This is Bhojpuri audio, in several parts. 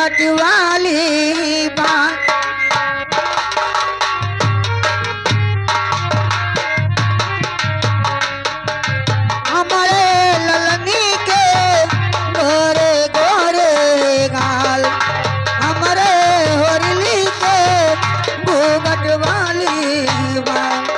घूंघट वाली बात हमारे ललनी के गोरे गोरे गाल हमारे होरली के घूंघट वाली बात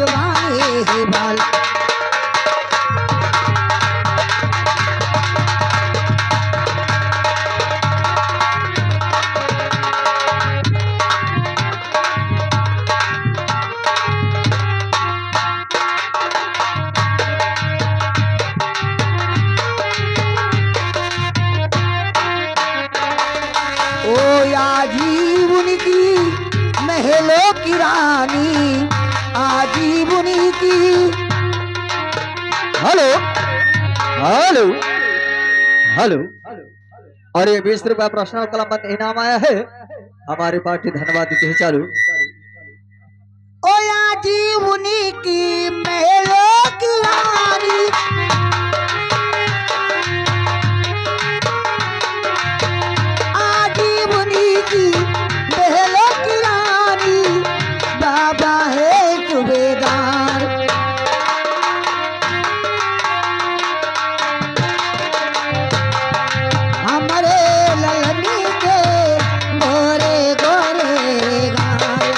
बाल ओ आजीव उनकी महलों की रानी आजीव उनकी हेलो हेलो हेलो और ये 20 रुपया प्रश्न कलम इनाम आया है हमारे पार्टी धन्यवाद देते हैं चालू ओ आजीव उनकी महलों की रानी आजीव उनकी महलों की रानी बाबा है सुबेदार हमारे ललनी के गोरे गोरे गाल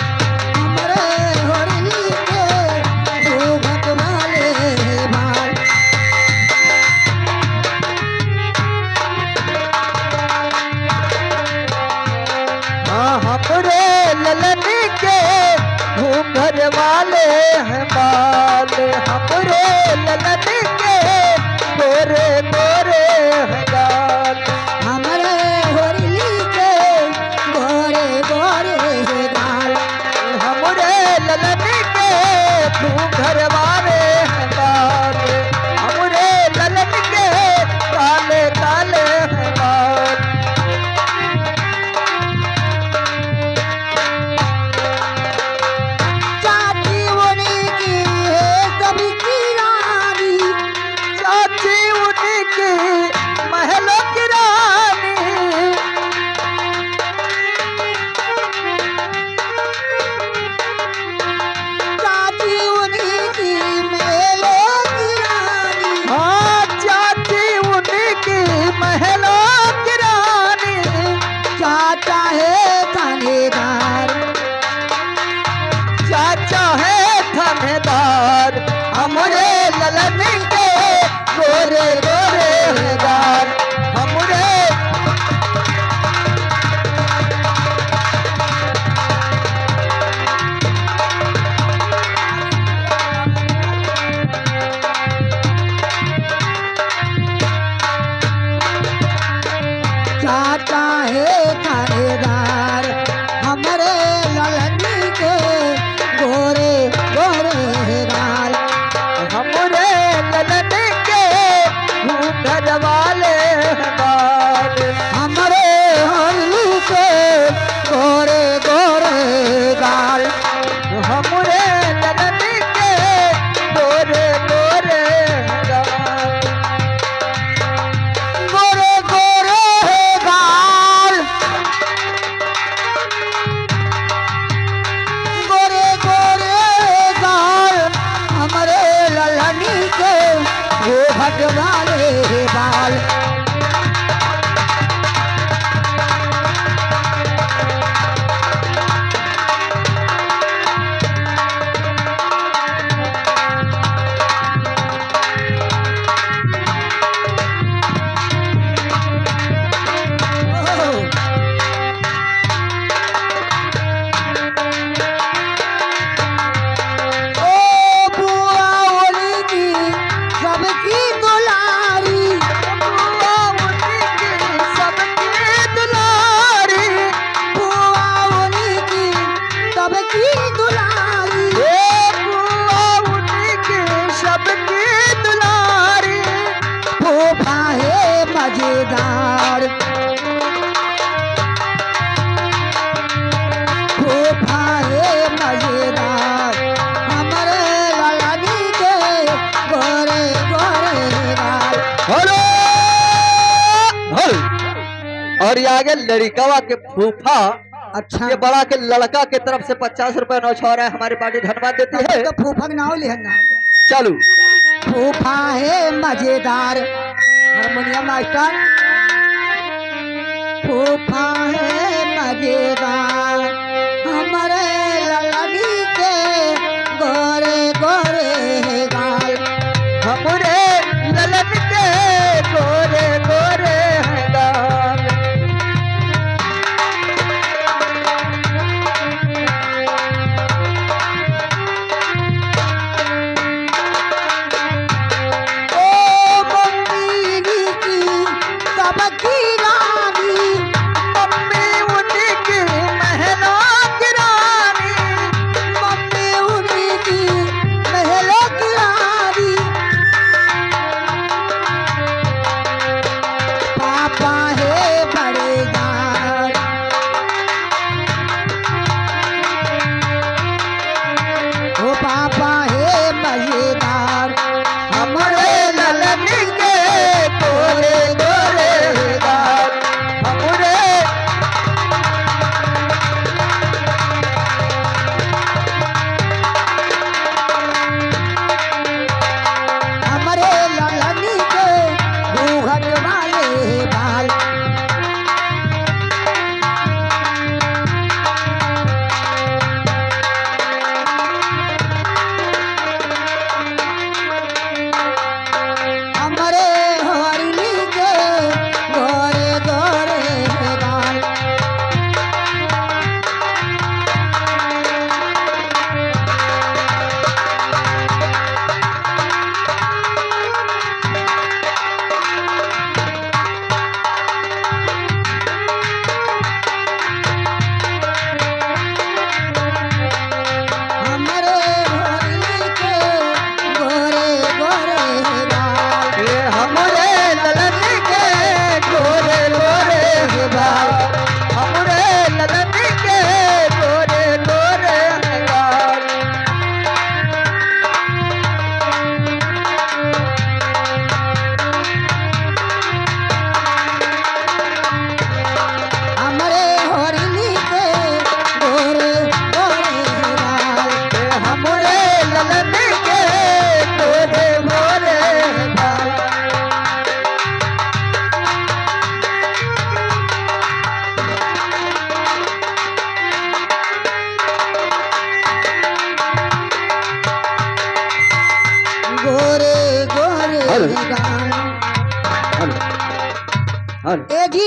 हमारे होरली के घूंघट वाले बाल हमरे ललनी के घूंघट वाले हैं बाल हमरे ललनी के गोरे गोरे हैं गाल हमारे होरली के गोरे गोरे गाल हमरे ललनी के घूंघट वाले हैं बाल हमरे ललन के काले काले हैं बाल चाची उनकी है कभी की रानी चाची उनकी महलों की रानी चाची उनकी महलों की रानी हाँ चाची उनकी महलों की रानी चाचा है थानेदार चाचा है थानेदार हमरे ललन के गोरे गोरे हैं गाल हमरे चाचा है थानेदार हमारे ललनी के गोरे गोरे गाल हमरे ललन के घूंघट वाले हैं बाल हमारे होरली के गोरे गोरे गाल हमरे ललन के गोरे गोरे गाल गोरे गोरे गाल गोरे गोरे गाल हमारे ललनी के वो भटवाले बाल और ये आगे लड़कावा के फूफा अच्छा ये बड़ा के लड़का के तरफ से 50 रुपए नौछौरा है, हमारी पार्टी धन्यवाद देती है। तो फूफा के नाम लिहन ना चालू फूफा है मजेदार हारमोनियम मास्टर फूफा है मजेदार हमारे ललनी के गोरे गोरे गाल हमरे ललन के गोरे गोरे हैं गाल। ओ मम्मी की सबकी रानी मम्मी उनकी महलों की रानी, मम्मी उनकी महलों की रानी पापा है बड़े यार ओ पापा है मजेदार हमरे ललन के गोरे गोरे गाल। हमरे हमारे ललनी के घूंघट वाले बाल हमारे हरली के गोरे गोरे गाल हमारे हरली के गोरे गोरे गाल ये हमरे ललन के गोरे गोरे गाल। हमरे ललन के गोरे गोरे गाल। हमारे हरली के गोरे गोरे गाल ये हमरे ललन के गोरे गोरे गाल। गोरे गोरे हेलो। गाल हेलो हेलो ए जी